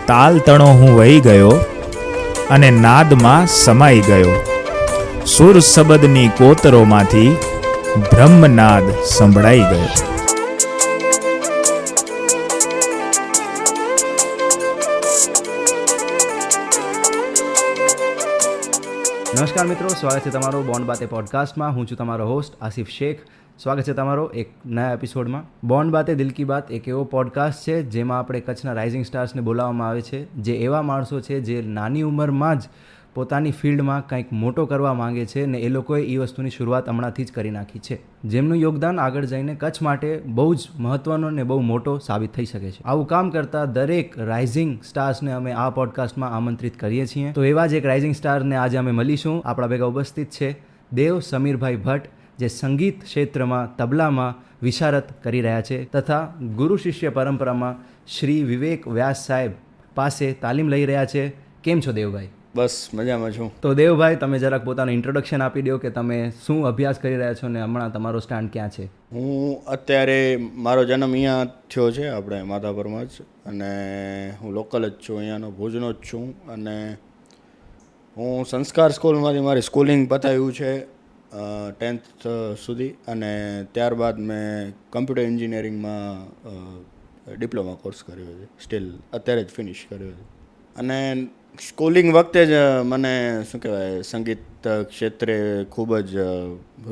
તાલ તણો હું વહી ગયો અને નાદમાં સમાઈ ગયો. સુર સબદની કોતરોમાંથી બ્રહ્મનાદ સંભળાઈ ગયો. નમસ્કાર મિત્રો, સ્વાગત છે તમારો બોન્ડ બાતે પોડકાસ્ટમાં. હું છું તમારો હોસ્ટ આસિફ શેખ. સ્વાગત છે તમારો એક નયા એપિસોડમાં. બોન્ડ બાતે દિલ કી બાત એક એવો પોડકાસ્ટ છે જેમાં આપણે કચ્છના રાઇઝિંગ સ્ટાર્સને બોલાવવામાં આવે છે, જે એવા માણસો છે જે નાની ઉંમરમાં જ પોતાની ફિલ્ડમાં કંઈક મોટો કરવા માંગે છે ને એ લોકોએ એ વસ્તુની શરૂઆત હમણાંથી જ કરી નાખી છે, જેમનું યોગદાન આગળ જઈને કચ્છ માટે બહુ જ મહત્ત્વનો ને બહુ મોટો સાબિત થઈ શકે છે. આવું કામ કરતા દરેક રાઇઝિંગ સ્ટાર્સને અમે આ પોડકાસ્ટમાં આમંત્રિત કરીએ છીએ. તો એવા જ એક રાઇઝિંગ સ્ટારને આજે અમે મળીશું. આપણા ભેગા ઉપસ્થિત છે દેવ સમીરભાઈ ભટ્ટ, જે સંગીત ક્ષેત્રમાં તબલામાં વિશારદ કરી રહ્યા છે તથા ગુરુ શિષ્ય પરંપરામાં શ્રી વિવેક વ્યાસ સાહેબ પાસે તાલીમ લઈ રહ્યા છે. કેમ છો દેવભાઈ? બસ મજામાં છું. તો દેવભાઈ, તમે જરાક પોતાનું ઇન્ટ્રોડક્શન આપી દો કે તમે શું અભ્યાસ કરી રહ્યા છો ને હમણાં તમારો સ્ટાન્ડ ક્યાં છે? હું અત્યારે મારો જન્મ અહીંયા થયો છે, આપણે માધાપરમાં જ, અને હું લોકલ જ છું, અહીંયાનો ભુજનો જ છું. અને હું સંસ્કાર સ્કૂલમાંથી મારી સ્કૂલિંગ પતાવ્યું છે 10th સુધી, અને ત્યારબાદ મેં કમ્પ્યુટર એન્જિનિયરિંગમાં ડિપ્લોમા કોર્સ કર્યો છે, સ્ટીલ અત્યારે જ ફિનિશ કર્યો છે. અને સ્કૂલિંગ વખતે જ મને શું કહેવાય સંગીત ક્ષેત્રે ખૂબ જ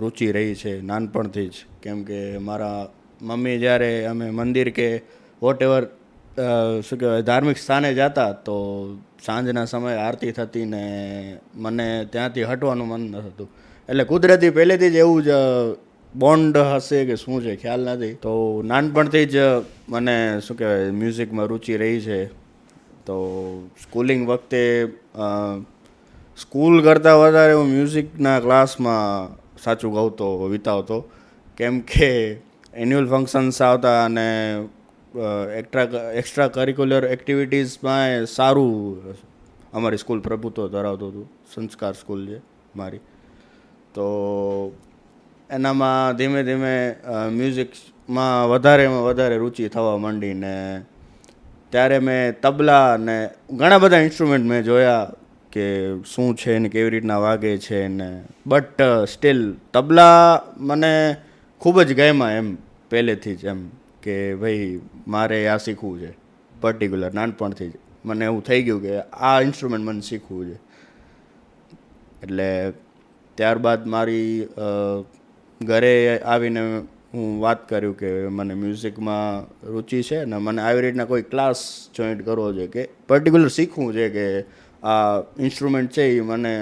રુચિ રહી છે નાનપણથી જ. કેમ કે મારા મમ્મી જ્યારે અમે મંદિર કે વોટ એવર શું કહેવાય ધાર્મિક સ્થાને જતા, તો સાંજના સમયે આરતી થતી ને મને ત્યાંથી હટવાનું મન ન થતું. એટલે કુદરતી પહેલેથી જ એવું જ બોન્ડ હશે કે શું છે ખ્યાલ નથી. તો નાનપણથી જ મને શું કહેવાય મ્યુઝિકમાં રુચિ રહી છે. તો સ્કૂલિંગ વખતે સ્કૂલ કરતાં વધારે હું મ્યુઝિકના ક્લાસમાં સાચું કહું તો વિતાવતો. કેમ કે એન્યુઅલ ફંક્શન્સ આવતા અને એક્સ્ટ્રા કરિક્યુલર એક્ટિવિટીઝમાં સારું અમારી સ્કૂલ પ્રભુત્વ ધરાવતું હતું. સંસ્કાર સ્કૂલ છે મારી. તો એનામાં ધીમે ધીમે મ્યુઝિકમાં વધારે રુચિ થવા માંડીને ત્યારે મેં તબલા ને ઘણા બધા ઇન્સ્ટ્રુમેન્ટ મેં જોયા કે શું છે ને કેવી રીતના વાગે છે ને, બટ સ્ટીલ તબલા મને ખૂબ જ ગમ્યા એમ પહેલેથી જ, એમ કે ભાઈ મારે આ શીખવું છે પર્ટિક્યુલર. નાનપણથી જ મને એવું થઈ ગયું કે આ ઇન્સ્ટ્રુમેન્ટ મને શીખવું છે. એટલે ત્યારબાદ મારી ઘરે આવીને હું વાત કર્યું કે મને મ્યુઝિકમાં રુચિ છે ને મને આવી રીતના કોઈ ક્લાસ જોઈન્ટ કરવો છે કે પર્ટિક્યુલર શીખવું છે કે આ ઇન્સ્ટ્રુમેન્ટ છે એ મને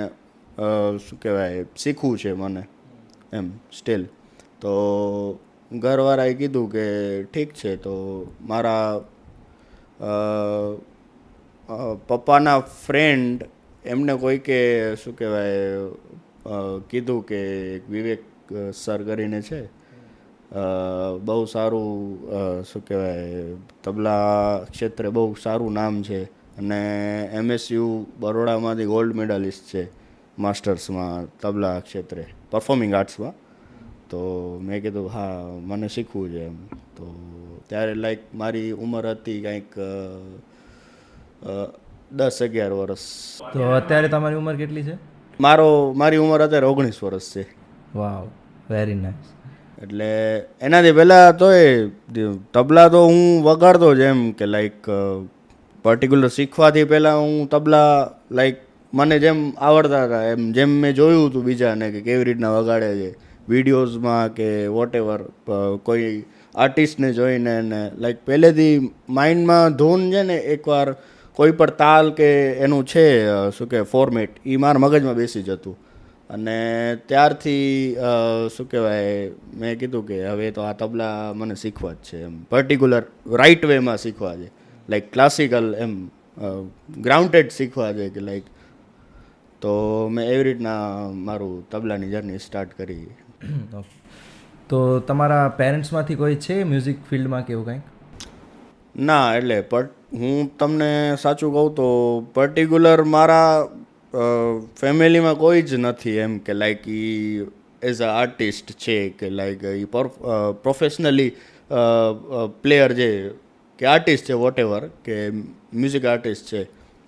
શું કહેવાય શીખવું છે મને એમ સ્ટીલ. તો ઘરવાળાએ કીધું કે ઠીક છે. તો મારા પપ્પાના ફ્રેન્ડ એમને કોઈકે શું કહેવાય કીધું કે વિવેક સર કરીને છે, બહુ સારું શું કહેવાય તબલા ક્ષેત્રે બહુ સારું નામ છે, અને MSU બરોડામાંથી ગોલ્ડ મેડલિસ્ટ છે માસ્ટર્સમાં તબલા ક્ષેત્રે, પરફોર્મિંગ આર્ટ્સમાં. તો મેં કીધું હા મને શીખવું છે એમ. તો ત્યારે લાઈક મારી ઉંમર હતી કંઈક 10-11 વર્ષ. તો અત્યારે તમારી ઉંમર કેટલી છે? મારી ઉંમર અત્યારે 19 વર્ષ છે. વાવ, વેરી નાઇસ. એટલે એનાથી પહેલાં તો તબલા તો હું વગાડતો જ, એમ કે લાઈક પર્ટિક્યુલર શીખવાથી પહેલાં હું તબલા લાઈક મને જેમ આવડતા હતા એમ, જેમ મેં જોયું હતું બીજાને કે કેવી રીતના વગાડે છે વિડીયોઝમાં કે વોટ એવર, કોઈ આર્ટિસ્ટને જોઈને ને લાઈક પહેલેથી માઇન્ડમાં ધૂન છે ને, એકવાર કોઈ પણ તાલ કે એનું છે શું કે ફોર્મેટ એ મારા મગજમાં બેસી જતું. અને ત્યારથી શું કહેવાય મેં કીધું કે હવે તો આ તબલા મને શીખવા જ છે એમ, પર્ટિક્યુલર રાઇટ વેમાં શીખવા છે, લાઈક ક્લાસિકલ એમ ગ્રાઉન્ડેડ શીખવા છે કે લાઈક. તો મેં એવી રીતના મારું તબલાની જર્ની સ્ટાર્ટ કરી. તો તમારા પેરેન્ટ્સમાંથી કોઈ છે મ્યુઝિક ફિલ્ડમાં કે એવું કંઈક? ના, એટલે હું તમને સાચું કહું તો પર્ટિક્યુલર મારા ફેમિલીમાં કોઈ જ નથી એમ કે like A as a artist છે કે લાઈક એ પ્રોફેશનલી પ્લેયર છે કે આર્ટિસ્ટ છે વોટ એવર કે મ્યુઝિક આર્ટિસ્ટ છે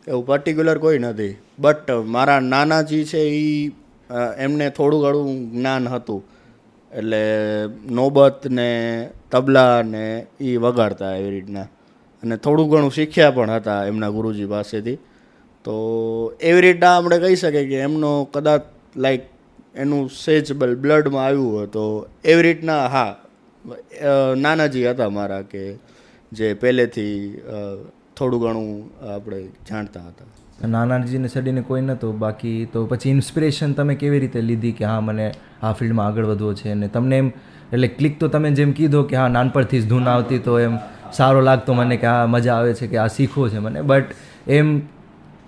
એવું પર્ટિક્યુલર કોઈ નથી. બટ મારા નાનાજી છે એ એમને થોડું ઘણું જ્ઞાન હતું, એટલે નોબત ને તબલા ને એ વગાડતા એવી રીતના, અને થોડું ઘણું શીખ્યા પણ હતા એમના ગુરુજી પાસેથી. તો એવી રીતના આપણે કહી શકીએ કે એમનો કદાચ લાઈક એનું સેજ બ્લડમાં આવ્યું હોય તો એવી રીતના. હા, નાનાજી હતા મારા કે જે પહેલેથી થોડું ઘણું આપણે જાણતા હતા. નાનાજીને છડીને કોઈ નહોતું બાકી, તો પછી ઇન્સ્પિરેશન તમે કેવી રીતે લીધી કે હા મને આ ફિલ્ડમાં આગળ વધવો છે? અને તમને એમ એટલે ક્લિક તો તમે જેમ કીધો કે હા નાનપણથી જ ધૂન આવતી તો એમ સારો લાગતો મને કે આ મજા આવે છે કે આ શીખવો છે મને, બટ એમ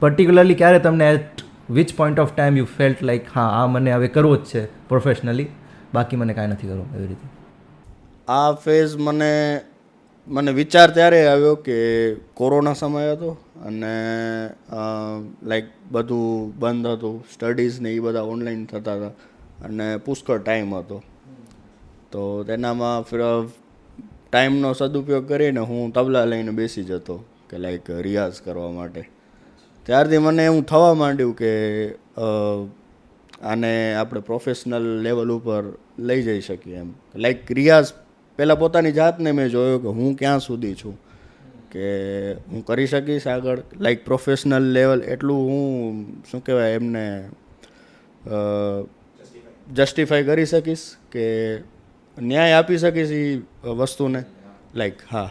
પર્ટિક્યુલરલી ક્યારે તમને at which point of time you felt like હા આ મને હવે કરવો જ છે પ્રોફેશનલી, બાકી મને કાંઈ નથી કરવું એવી રીતે? આ ફેઝ મને વિચાર ત્યારે આવ્યો કે કોરોના સમય હતો અને લાઈક બધું બંધ હતું, સ્ટડીઝ ને એ બધા ઓનલાઈન થતા હતા અને પુષ્કળ ટાઈમ હતો. તો તેનામાં ટાઈમનો સદુપયોગ કરીને હું તબલા લઈને બેસી જતો કે લાઈક રિયાઝ કરવા માટે. ત્યારથી મને એવું થવા માંડ્યું કે આને આપણે પ્રોફેશનલ લેવલ ઉપર લઈ જઈ શકીએ એમ. લાઈક રિયાઝ પહેલાં પોતાની જાતને મેં જોયો કે હું ક્યાં સુધી છું, કે હું કરી શકીશ આગળ લાઈક પ્રોફેશનલ લેવલ એટલું હું શું કહેવાય એમને જસ્ટિફાઈ કરી શકીશ કે ન્યાય આપી શકીશ એ વસ્તુને લાઈક. હા,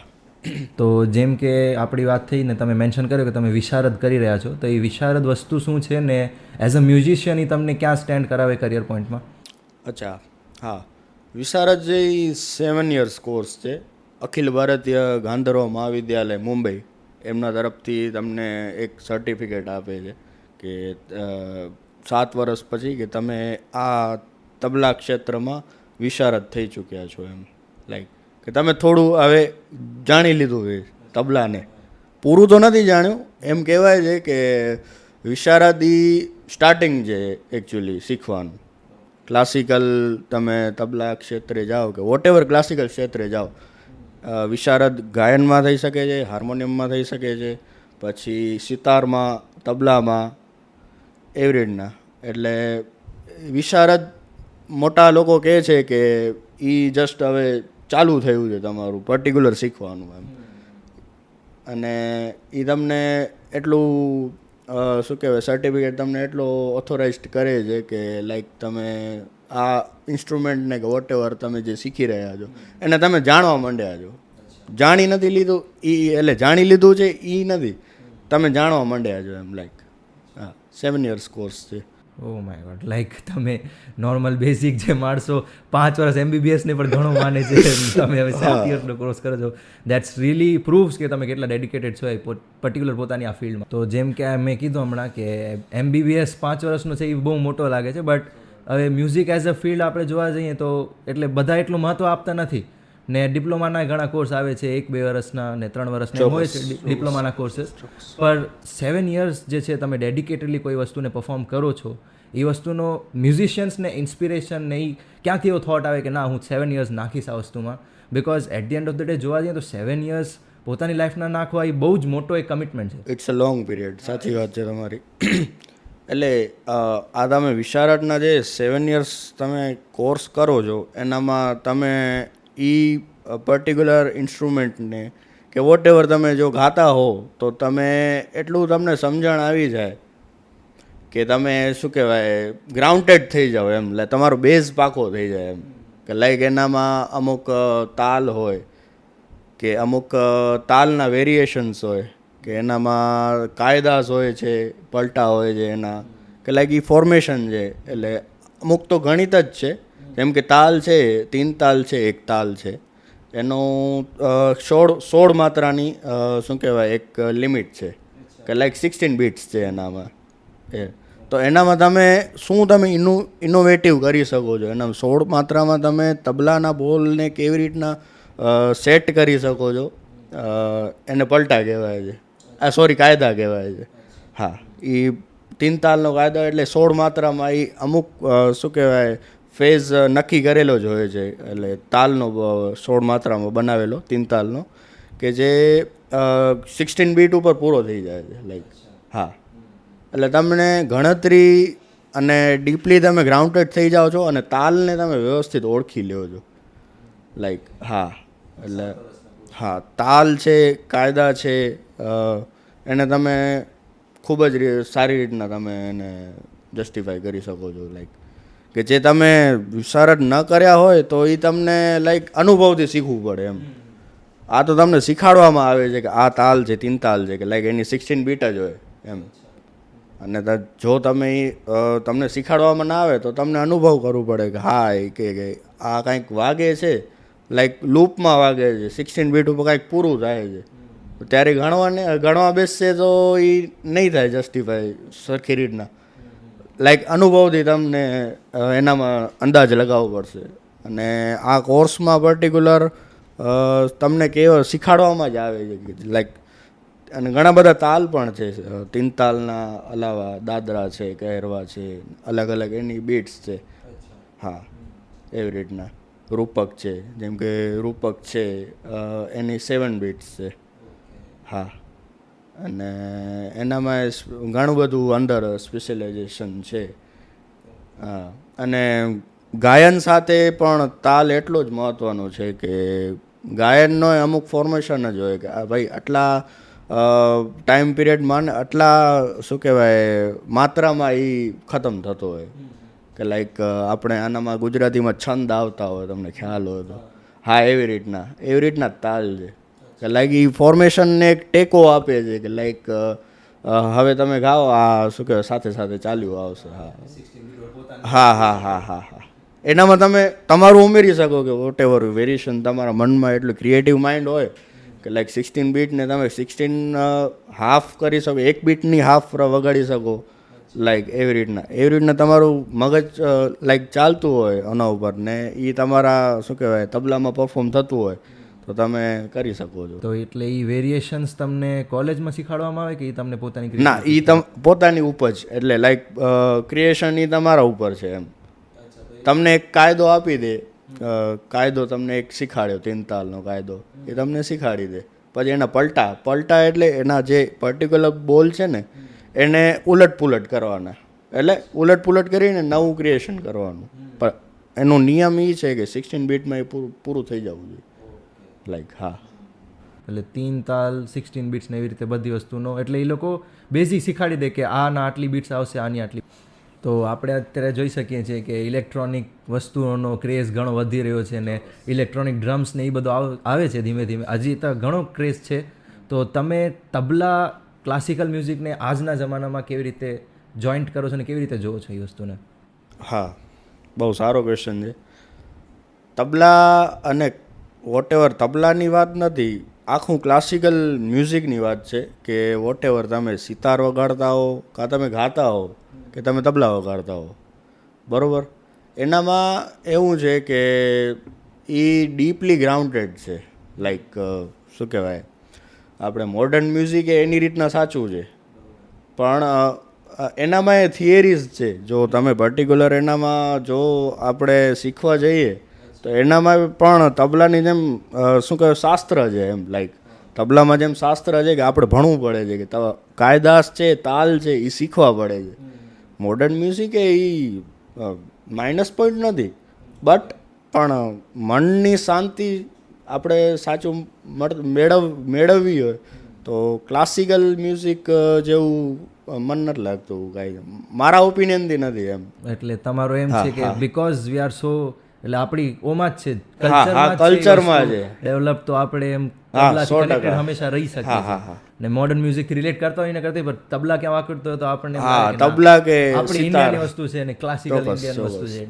તો જેમ કે આપણી વાત થઈ ને તમે મેન્શન કર્યું કે તમે વિશારદ કરી રહ્યા છો, તો એ વિશારદ વસ્તુ શું છે ને એઝ અ મ્યુઝિશિયન એ તમને ક્યાં સ્ટેન્ડ કરાવે કરિયર પોઈન્ટમાં? અચ્છા, હા, વિશારદ જે 7 years કોર્સ છે, અખિલ ભારતીય ગાંધર્વ મહાવિદ્યાલય મુંબઈ એમના તરફથી તમને એક સર્ટિફિકેટ આપે છે કે 7 વર્ષ પછી કે તમે આ તબલા ક્ષેત્રમાં વિશારદ થઈ ચૂક્યા છો એમ. લાઈક કે તમે થોડું હવે જાણી લીધું છે તબલાને, પૂરું તો નથી જાણ્યું એમ કહેવાય છે કે વિશારદ એ સ્ટાર્ટિંગ છે એકચ્યુઅલી શીખવાનું. ક્લાસિકલ તમે તબલા ક્ષેત્રે જાઓ કે વોટ એવર ક્લાસિકલ ક્ષેત્રે જાઓ, વિશારદ ગાયનમાં થઈ શકે છે, હાર્મોનિયમમાં થઈ શકે છે, પછી સિતારમાં, તબલામાં, એવી રીતના. એટલે વિશારદ મોટા લોકો કહે છે કે એ જસ્ટ હવે ચાલુ થયું છે તમારું પર્ટિક્યુલર શીખવાનું એમ. અને એ તમને એટલું શું કહેવાય સર્ટિફિકેટ તમને એટલો ઓથોરાઇઝડ કરે છે કે લાઈક તમે આ ઇન્સ્ટ્રુમેન્ટને કે વોટ એવર તમે જે શીખી રહ્યા છો એને તમે જાણવા માંડ્યા છો. જાણી નથી લીધું એ, એટલે જાણી લીધું છે એ નથી, તમે જાણવા માંડ્યા છો એમ. લાઈક હા, 7 years કોર્સ છે. ઓ માય ગોડ, લાઈક તમે નોર્મલ બેઝિક જે માણસો 5 વર્ષ MBBSને પણ ઘણું માને છે, તમે હવે 7 yearનો કોર્સ કરો છો. દેટ્સ રિયલી પ્રૂવ્સ કે તમે કેટલા ડેડિકેટેડ છો એ પર્ટિક્યુલર પોતાની આ ફિલ્ડમાં. તો જેમ કે મેં કીધું હમણાં કે MBBS 5 વર્ષનો છે એ બહુ મોટો લાગે છે, બટ હવે મ્યુઝિક એઝ અ ફિલ્ડ આપણે જોવા જઈએ તો એટલે બધા એટલું મહત્ત્વ આપતા નથી ને. ડિપ્લોમાના ઘણા કોર્સ આવે છે 1-2 વર્ષના ને 3 વર્ષના હોય છે ડિપ્લોમાના કોર્सेस, પર 7 years જે છે તમે ડેડિકેટેડલી કોઈ વસ્તુને પરફોર્મ કરો છો, એ વસ્તુનો મ્યુઝિશિયન્સને ઇન્સ્પિરેશન ને એ ક્યાંથી એવો થોટ આવે કે ના હું 7 years નાખીશ આ વસ્તુમાં? Because at the end of the day જોવા જઈએ તો 7 years પોતાની લાઈફના નાખવા એ બહુ જ મોટો એક કમિટમેન્ટ છે. It's a long period. સાચી વાત છે તમારી. એટલે આ તમે વિશારદના જે 7 years તમે કોર્સ કરો છો એનામાં તમે એ પર્ટિક્યુલર ઇન્સ્ટ્રુમેન્ટને કે વોટ એવર તમે જો ગાતા હો તો તમે એટલું તમને સમજણ આવી જાય કે તમે શું કહેવાય ગ્રાઉન્ડેડ થઈ જાઓ એમ. એટલે તમારો બેઝ પાકો થઈ જાય એમ. કે લાઈક એનામાં અમુક તાલ હોય કે અમુક તાલના વેરિએશન્સ હોય કે એનામાં કાયદાસ હોય છે, પલટા હોય છે એના, કે લાઈક એ ફોર્મેશન છે. એટલે અમુક તો ગણિત જ છે, જેમ કે તાલ છે, 3 તાલ છે, 1 તાલ છે, એનું 16 માત્રાની શું કહેવાય એક લિમિટ છે કે લાઈક 16 beats છે એનામાં. તો એનામાં તમે શું તમે ઇનોવેટિવ કરી શકો છો એના 16 માત્રામાં તમે તબલાના બોલને કેવી રીતના સેટ કરી શકો છો, એને પલટા કહેવાય છે, સોરી કાયદા કહેવાય છે. હા, એ 3 તાલનો કાયદો એટલે 16 માત્રામાં એ અમુક શું કહેવાય ફેઝ નક્કી કરેલો જ હોય છે. એટલે તાલનો 16 માત્રામાં બનાવેલો 3 તાલનો કે જે 16 બીટ ઉપર પૂરો થઈ જાય છે લાઈક હા. એટલે તમને ગણતરી અને ડીપલી તમે ગ્રાઉન્ડેડ થઈ જાઓ છો અને તાલને તમે વ્યવસ્થિત ઓળખી લ્યો છો લાઈક હા. એટલે હા, તાલ છે, કાયદા છે, એને તમે ખૂબ જ સારી રીતના તમે એને જસ્ટિફાઈ કરી શકો છો લાઈક કે જે તમે વિશારદ ન કર્યા હોય તો એ તમને લાઈક અનુભવથી શીખવું પડે એમ. આ તો તમને શીખાડવામાં આવે છે કે આ તાલ છે, 3 તાલ છે, કે લાઈક એની 16 બીટ જ હોય એમ. અને જો તમે તમને શીખાડવામાં ના આવે તો તમને અનુભવ કરવું પડે કે હા એ કે આ કાંઈક વાગે છે લાઈક લૂપમાં વાગે છે, 16 બીટ ઉપર કાંઈક પૂરું થાય છે, ત્યારે ગણવા બેસશે તો એ નહીં થાય જસ્ટિફાઈ સરખી રીતના. લાઈક અનુભવથી તમને એનામાં અંદાજ લગાવવો પડશે. અને આ કોર્સમાં પર્ટિક્યુલર તમને શીખાડવામાં જ આવે છે લાઈક. અને ઘણા બધા તાલ પણ છે, 3 તાલના અલાવા દાદરા છે, કહેરવા છે, અલગ અલગ એની બીટ્સ છે હા. એવી રીતના રૂપક છે, જેમ કે રૂપક છે એની 7 બીટ્સ છે હા. અને એનામાં ઘણું બધું અંદર સ્પેશિયલાઇઝેશન છે હા. અને ગાયન સાથે પણ તાલ એટલો જ મહત્ત્વનો છે કે ગાયનનો અમુક ફોર્મેશન જ હોય કે ભાઈ આટલા ટાઈમ પીરિયડમાં ને આટલા શું કહેવાય માત્રામાં એ ખતમ થતો હોય કે લાઈક આપણે આનામાં ગુજરાતીમાં છંદ આવતા હોય, તમને ખ્યાલ હોય તો હા. એવી રીતના તાલ છે કે લાઈક એ ફોર્મેશનને એક ટેકો આપે છે કે લાઈક હવે તમે ગાઓ આ શું કહેવાય સાથે સાથે ચાલ્યું આવશે હા. હા હા હા હા હા. એનામાં તમે તમારું ઉમેરી શકો કે વોટ એવર વેરિએશન તમારા મનમાં એટલું ક્રિએટિવ માઇન્ડ હોય કે લાઈક 16 બીટને તમે 16 હાફ કરી શકો, 1 બીટની હાફ વગાડી શકો લાઈક. એવી રીતના તમારું મગજ લાઈક ચાલતું હોય આના ઉપર ને એ તમારા શું કહેવાય તબલામાં પરફોર્મ થતું હોય તો તમે કરી શકો છો. તો એટલે એ વેરિએશન્સ તમને કોલેજમાં શીખવાડવામાં આવે કે એ તમને પોતાની ના, એ પોતાની ઉપજ એટલે લાઈક ક્રિએશન એ તમારા ઉપર છે એમ. તમને એક કાયદો આપી દે, કાયદો તમને એક શીખાડ્યો 3 તાલનો કાયદો એ તમને શીખાડી દે, પછી એના પલટા એટલે એના જે પર્ટિક્યુલર બોલ છે ને એને ઉલટ પુલટ કરવાના, એટલે ઉલટ પુલટ કરીને નવું ક્રિએશન કરવાનું. પણ એનો નિયમ એ છે કે 16 બીટમાં એ પૂરું થઈ જવું જોઈએ લાઈક હા. એટલે 3 તાલ 16 બીટ્સ ને એવી રીતે બધી વસ્તુનો એટલે એ લોકો બેઝિક શીખાડી દે કે આના આટલી બીટ્સ આવશે, આની આટલી. તો આપણે અત્યારે જોઈ શકીએ છીએ કે ઇલેક્ટ્રોનિક વસ્તુઓનો ક્રેઝ ઘણો વધી રહ્યો છે ને ઇલેક્ટ્રોનિક ડ્રમ્સ ને એ બધું આવે છે ધીમે ધીમે. હજી તો ઘણો ક્રેઝ છે. તો તમે તબલા ક્લાસિકલ મ્યુઝિકને આજના જમાનામાં કેવી રીતે જોઈન્ટ કરો છો ને કેવી રીતે જોવો છો એ વસ્તુને? હા, બહુ સારો ક્વેશ્ચન છે. તબલા અને વોટેવર તબલાની વાત નથી, આખું ક્લાસિકલ મ્યુઝિકની વાત છે કે વોટેવર તમે સિતાર વગાડતા હો કાં તમે ગાતા હો કે તમે તબલા વગાડતા હો બરાબર, એનામાં એવું છે કે એ ડીપલી ગ્રાઉન્ડેડ છે લાઈક શું કહેવાય આપણે મોડર્ન મ્યુઝિક એ એની રીતના સાચું છે પણ એનામાં એ થિયરીઝ છે. જો તમે પર્ટિક્યુલર એનામાં જો આપણે શીખવા જઈએ તો એનામાં પણ તબલાની જેમ શું કહેવાય શાસ્ત્ર છે એમ લાઈક. તબલામાં જેમ શાસ્ત્ર છે કે આપણે ભણવું પડે છે કે કાયદાસ છે, તાલ છે, એ શીખવા પડે છે. મોડર્ન મ્યુઝિક એ માઇનસ પોઈન્ટ નથી, બટ પણ મનની શાંતિ આપણે સાચું મેળવવી હોય તો ક્લાસિકલ મ્યુઝિક જેવું મન નથી લાગતું કાંઈ, મારા ઓપિનિયનથી નથી એમ. એટલે તમારો એમ છે કે બિકોઝ વી આર સો એટલે આપણી ઓમાં જ છે, કલ્ચરમાં છે ડેવલપ, તો આપણે એમ હંમેશા રહી શકીએ ને મોડર્ન મ્યુઝિક રિલેટ કરતા હોય ને કરતા, પણ તબલા ક્યાં વાગતો હોય તો આપણને તબલા કે આપણી ઇન્ડિયાની વસ્તુ છે ને ક્લાસિકલ ઇન્ડિયન વસ્તુ છે.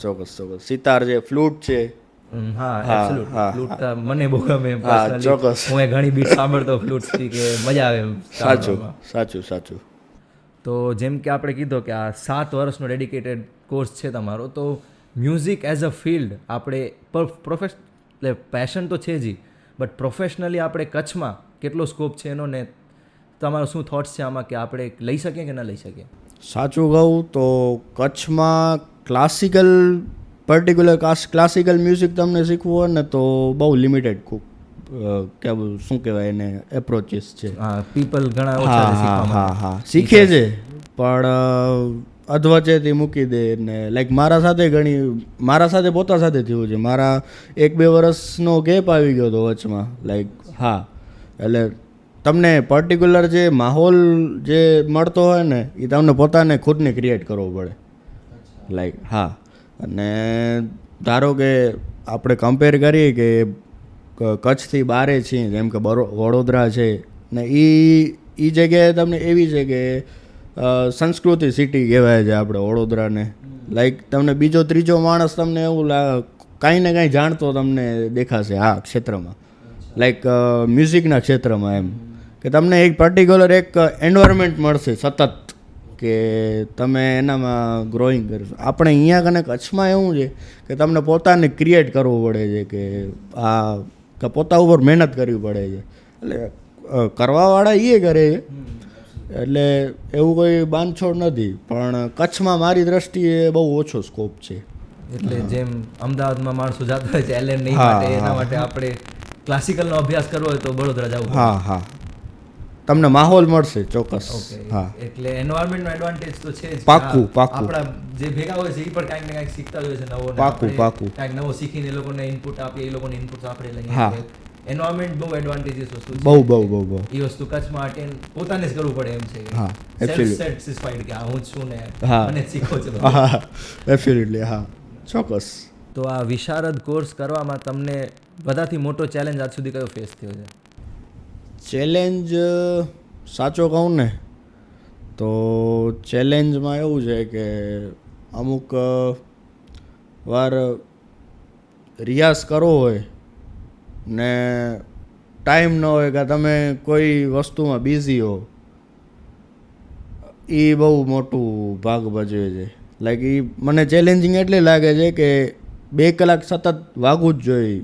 ચોક્કસ સિતાર છે, ફ્લૂટ છે. ફ્લૂટ મને બહુ ગમે હું ઘણી બીટ સાંભળતો ફ્લૂટ કે મજા આવે. સાચું. તો જેમ કે આપણે કીધું કે આ 7 વર્ષનો ડેડિકેટેડ કોર્સ છે તમારો, તો મ્યુઝિક એઝ અ ફિલ્ડ આપણે પેશન તો છે જ, બટ પ્રોફેશનલી આપણે કચ્છમાં કેટલો સ્કોપ છે એનો, ને તમારો શું થોટ્સ છે આમાં કે આપણે લઈ શકીએ કે ન લઈ શકીએ? સાચું કહું તો કચ્છમાં ક્લાસિકલ મ્યુઝિક તમને શીખવું હોય ને તો બહુ લિમિટેડ શું કહેવાય એને એપ્રોચીસ છે. હા, પીપલ ઘણા હા ઓછા છે હા શીખવા હા માટે. હા શીખે છે પણ અધવચ્ચેથી મૂકી દે ને લાઈક મારા સાથે પોતા સાથે થયું છે. મારા 1-2 વર્ષનો ગેપ આવી ગયો હતો વચમાં. લાઈક હા, એટલે તમને પર્ટિક્યુલર જે માહોલ જે મળતો હોય ને એ તમને પોતાને ખુદને ક્રિએટ કરવો પડે. લાઈક હા, અને ધારો કે આપણે કમ્પેર કરીએ કે કચ્છથી બારે છીએ, જેમ કે વડોદરા છે ને એ જગ્યાએ તમને એવી છે કે સંસ્કૃતિ સિટી કહેવાય છે આપણે વડોદરાને. લાઈક તમને બીજો ત્રીજો માણસ તમને એવું કાંઈ ને કાંઈ જાણતો તમને દેખાશે આ ક્ષેત્રમાં, લાઈક મ્યુઝિકના ક્ષેત્રમાં એમ કે તમને એક પર્ટિક્યુલર એક એન્વાયરમેન્ટ મળશે સતત કે તમે એનામાં ગ્રોઈંગ કરશો. આપણે અહીંયા કને કચ્છમાં એવું છે કે તમને પોતાને ક્રિએટ કરવું પડે છે કે પોતા ઉપર મહેનત કરવી પડે છે. એટલે કરવાવાળા એ કરે છે, એટલે એવું કોઈ બાંધછોડ નથી, પણ કચ્છમાં મારી દ્રષ્ટિએ બહુ ઓછો સ્કોપ છે. એટલે જેમ અમદાવાદમાં માણસો જતા હોય છે એલએન નહીં માટે, એના માટે આપણે ક્લાસિકલનો અભ્યાસ કરવો હોય તો વડોદરા જવું પડે. હા હા, તમને માહોલ મળશે ચોક્કસ. હા, એટલે એન્વાયરમેન્ટનો એડવાન્ટેજ તો છે જ. પાક્કું. આપણા જે ભેગા હોય છે એ પણ કાંઈક ને કાંઈક શીખતા જ હોય છે નવો. પાક્કું. કાંઈક નવો શીખીને એ લોકોને ઇનપુટ આપીએ, એ લોકોને ઇનપુટ આપણે લઈએ. હા, એન્વાયરમેન્ટ બહુ એડવાન્ટેજીસ વસ્તુ છે. બહુ એ વસ્તુ કચ્છમાં અટેન્ડ પોતાને જ કરવું પડે એમ છે. હા, સેલ્ફ સેટિસ્ફાઈડ કે હું જ છું ને મને જ શીખો છે. હા, એબ્સોલ્યુટલી. હા, ચોક્કસ. તો આ વિશારદ કોર્સ કરવામાં તમને બધાથી મોટો ચેલેન્જ આજ સુધી કયો ફેસ થયો છે? ચેલેન્જ સાચો કહું ને તો ચેલેન્જમાં એવું છે કે અમુક વાર રિયાઝ કરવો હોય ને ટાઈમ ન હોય કે તમે કોઈ વસ્તુમાં બિઝી હો, એ બહુ મોટું ભાગ ભજવે છે. લાઈક એ મને ચેલેન્જિંગ એટલે લાગે છે કે 2 કલાક સતત વાગવું જ જોઈએ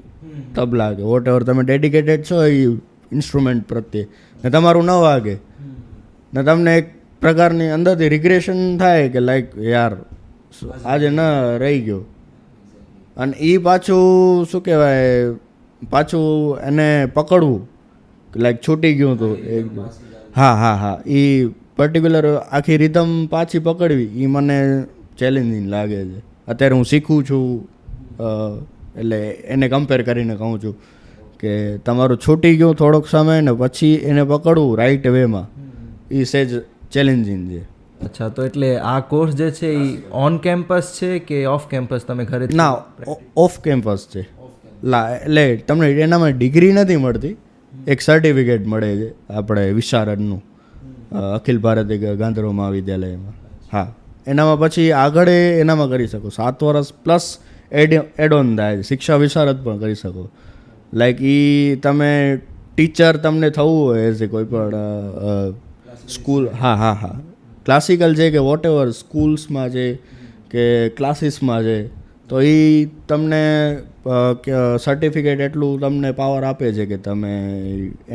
તબલા કે વોટ એવર તમે ડેડિકેટેડ છો એ ઇન્સ્ટ્રુમેન્ટ પ્રત્યે, ને તમારું ન વાગે ને તમને એક પ્રકારની અંદરથી રિગ્રેશન થાય કે લાઈક યાર આજે ન રહી ગયો. અને એ પાછું શું કહેવાય, પાછું એને પકડવું લાઈક છૂટી ગયું હતું એક. હા, એ પર્ટિક્યુલર આખી રિધમ પાછી પકડવી એ મને ચેલેન્જિંગ લાગે છે. અત્યારે હું શીખું છું, એટલે એને કમ્પેર કરીને કહું છું કે તમારું છૂટી ગયું થોડોક સમય ને પછી એને પકડવું રાઈટ વેમાં, એ સેજ ચેલેન્જિંગ છે. અચ્છા, તો એટલે આ કોર્સ જે છે એ ઓન કેમ્પસ છે કે ઓફ કેમ્પસ? તમે ઘરે ના, ઓફ કેમ્પસ છે. એટલે તમને એનામાં ડિગ્રી નથી મળતી, એક સર્ટિફિકેટ મળે છે આપણે વિશારદનું, અખિલ ભારતીય ગાંધર્વ મહાવિદ્યાલયમાં. હા, એનામાં પછી આગળ એનામાં કરી શકો. 7 વર્ષ પ્લસ એડ ઓન થાય, શિક્ષા વિશારદ પણ કરી શકો. લાઈક એ તમે ટીચર તમને થવું હોય એઝ કોઈ પણ સ્કૂલ, હા, ક્લાસિકલ છે કે વોટ એવર સ્કૂલ્સમાં છે કે ક્લાસીસમાં છે, તો એ તમને સર્ટિફિકેટ એટલું તમને પાવર આપે છે કે તમે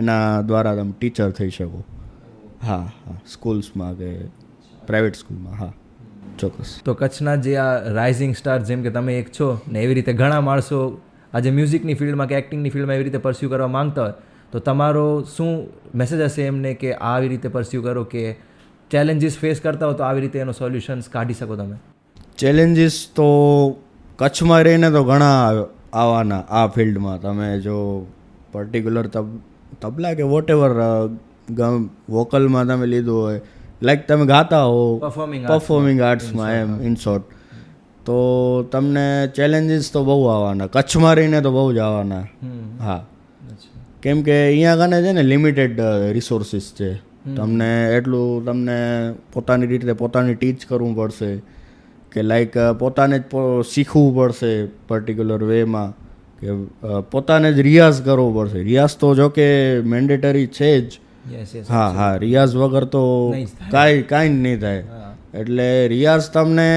એના દ્વારા તમે ટીચર થઈ શકો. હા, સ્કૂલ્સમાં કે પ્રાઇવેટ સ્કૂલમાં. હા, ચોક્કસ. તો કચ્છના જે આ રાઇઝિંગ સ્ટાર જેમ કે તમે એક છો ને, એવી રીતે ઘણા માણસો આજે મ્યુઝિકની ફિલ્ડમાં કે એક્ટિંગની ફિલ્ડમાં એવી રીતે પરસ્યુ કરવા માંગતા હોય, તો તમારો શું મેસેજ હશે એમને કે આવી રીતે પરસ્યુ કરો, કે ચેલેન્જીસ ફેસ કરતા હો તો આવી રીતે એનો સોલ્યુશન્સ કાઢી શકો તમે? ચેલેન્જીસ તો કચ્છમાં રહીને તો ઘણા આવવાના આ ફિલ્ડમાં. તમે જો પર્ટિક્યુલર તબલા કે વોટ એવર વોકલમાં તમે લીધું હોય, લાઈક તમે ગાતા હો પરફોર્મિંગ આર્ટ્સમાં એમ ઇન શોર્ટ, તો તમને ચેલેન્જીસ તો બહુ આવવાના. કચ્છમાં રહીને તો બહુ જ આવવાના. હા, કેમ કે અહીંયા કને છે ને લિમિટેડ રિસોર્સિસ છે. તમને પોતાની રીતે પોતાને ટીચ કરવું પડશે કે લાઈક પોતાને જ શીખવું પડશે પર્ટિક્યુલર વેમાં, કે પોતાને જ રિયાઝ કરવો પડશે. રિયાઝ તો જો કે મેન્ડેટરી છે જ. હા, રિયાઝ વગર તો કાંઈ જ નહીં થાય. એટલે રિયાઝ તમને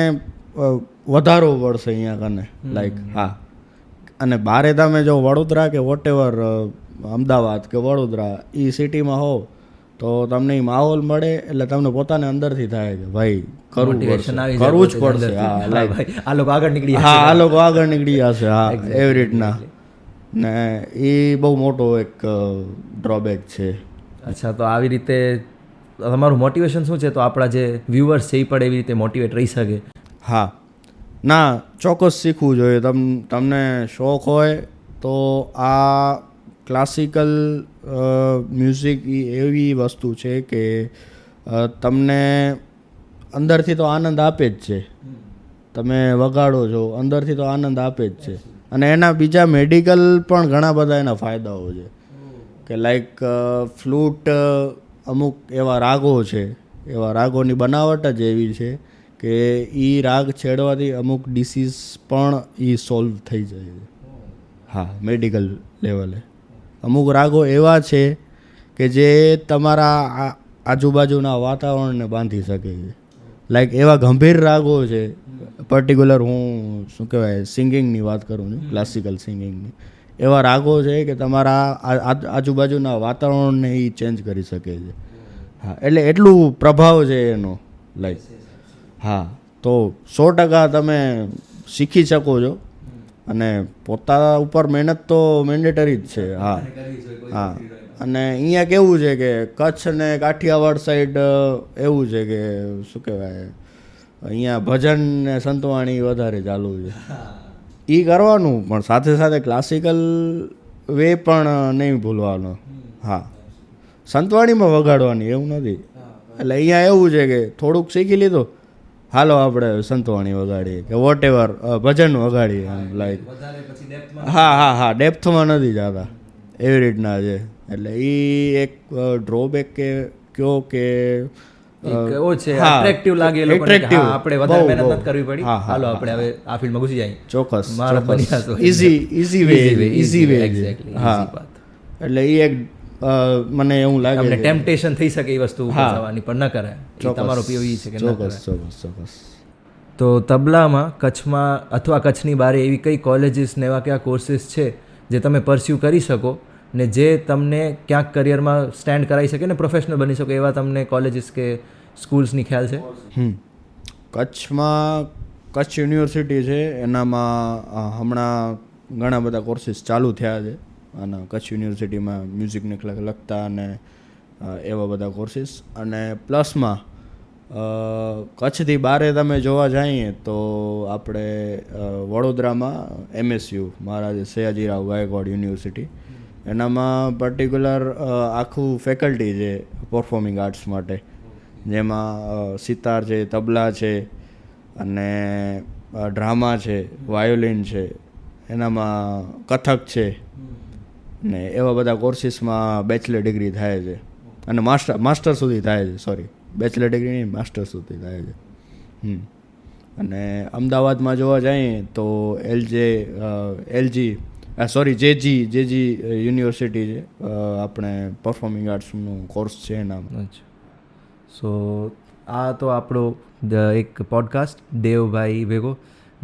વધારવો પડશે અહીંયા કને. લાઈક હા, અને બારે તમે જો વડોદરા કે વોટ એવર અમદાવાદ કે વડોદરા એ સિટીમાં હો તો તમને એ માહોલ મળે, એટલે તમને પોતાને અંદરથી થાય કે ભાઈ કરવું જ પડશે. હા, લાઈક આ લોકો આગળ નીકળી જશે. હા, એવી રીતના ને એ બહુ મોટો એક ડ્રોબેક છે. અચ્છા, તો આવી રીતે તમારું મોટિવેશન શું છે, તો આપણા જે વ્યુઅર્સ છે એ પણ એવી રીતે મોટિવેટ રહી શકે? હા, ના, ચોક્કસ શીખવું જોઈએ. તમને શોખ હોય તો આ ક્લાસિકલ મ્યુઝિક એ એવી વસ્તુ છે કે તમને અંદરથી તો આનંદ આપે જ છે. તમે વગાડો છો અંદરથી તો આનંદ આપે જ છે. અને એના બીજા મેડિકલ પણ ઘણા બધા એના ફાયદાઓ છે કે લાઈક ફ્લૂટ, અમુક એવા રાગો છે, એવા રાગોની બનાવટ જ એવી છે કે એ રાગ છેડવાથી અમુક ડિસીઝ પણ એ સોલ્વ થઈ જાય છે. હા, મેડિકલ લેવલે અમુક રાગો એવા છે કે જે તમારા આજુબાજુના વાતાવરણને બાંધી શકે છે. લાઈક એવા ગંભીર રાગો છે, પર્ટિક્યુલર હું શું કહેવાય સિંગિંગની વાત કરું છું, ક્લાસિકલ સિંગિંગની. એવા રાગો છે કે તમારા આજુબાજુના વાતાવરણને એ ચેન્જ કરી શકે છે. હા, એટલે એટલું પ્રભાવ છે એનો. લાઈક હા, તો 100% તમે શીખી શકો છો અને પોતા ઉપર મહેનત તો મેન્ડેટરી જ છે. હા હા, અને અહીંયા કેવું છે કે કચ્છ ને કાઠિયાવાડ સાઈડ એવું છે કે શું કહેવાય, અહીંયા ભજન ને સંતવાણી વધારે ચાલુ છે. એ કરવાનું, પણ સાથે સાથે ક્લાસિકલ વે પણ નહીં ભૂલવાનો. હા, સંતવાણીમાં વગાડવાની એવું નથી. એટલે અહીંયા એવું છે કે થોડુંક શીખી લીધું, હાલો આપણે સંતવાણી વગાડીએ કે વોટ એવર ભજન વગાડીએ એમ. લાઈક હા હા હા, ડેપ્થમાં નથી જતા એવી રીતના છે. એટલે એ એક ડ્રોબેક કે કયો કે એવો છે, એટ્રેક્ટિવ લાગે એ લોકોને કે હા, આપણે વધારે મહેનત નથી કરવી પડી, હાલો આપણે હવે આ ફિલ્ડમાં ઘૂસી જઈએ. ચોક્કસ, ઈઝી વે. એક્ઝેક્ટલી. હા, એટલે એ એક મને એવું લાગે તમને ટેમ્પટેશન થઈ શકે એ વસ્તુ ઉપર જવાની, પણ ન કરાય. તમારો પીઓઈ છે કે ન કરાય. ચોક્કસ. તો તબલામાં કચ્છમાં અથવા કચ્છની બહાર એવી કઈ કોલેજીસ ને એવા કયા કોર્સિસ છે જે તમે પરસ્યુ કરી શકો ને જે તમને ક્યાંક કરિયરમાં સ્ટેન્ડ કરાવી શકે ને પ્રોફેશનલ બની શકો, એવા તમને કોલેજીસ કે સ્કૂલ્સની ખ્યાલ છે? કચ્છમાં કચ્છ યુનિવર્સિટી છે, એનામાં હમણાં ઘણા બધા કોર્સિસ ચાલુ થયા છે. અને કચ્છ યુનિવર્સિટીમાં મ્યુઝિકને લગતા અને એવા બધા કોર્સિસ. અને પ્લસમાં કચ્છથી બહારે તમે જોવા જઈએ તો આપણે વડોદરામાં MSU મહારાજા સયાજીરાવ ગાયકવાડ યુનિવર્સિટી, એનામાં પર્ટિક્યુલર આખું ફેકલ્ટી છે પરફોર્મિંગ આર્ટ્સ માટે, જેમાં સિતાર છે, તબલા છે, અને ડ્રામા છે, વાયોલિન છે, એનામાં કથક છે, ને એવા બધા કોર્સિસમાં બેચલર ડિગ્રી થાય છે અને માસ્ટર સુધી થાય છે. સોરી, બેચલર ડિગ્રી નહીં, માસ્ટર સુધી થાય છે. અને અમદાવાદમાં જોવા જઈએ તો જેજી યુનિવર્સિટી છે, આપણે પરફોર્મિંગ આર્ટ્સનું કોર્સ છે એનામાં. સો આ તો આપણો એક પોડકાસ્ટ દેવભાઈ ભેગો,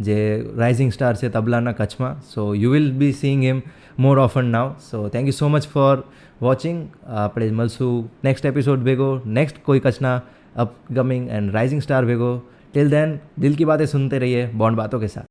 જે રાઇઝિંગ સ્ટાર છે તબલાના કચ્છમાં. So you will be seeing him more often now. So thank you so much for watching. આપણે મળશું નેક્સ્ટ એપિસોડ ભેગો, નેક્સ્ટ કોઈ કચ્છના अपकमिंग एंड राइजिंग स्टार भेगो. टिल देन दिल की बातें सुनते रहिए बॉन्ड बातों के साथ.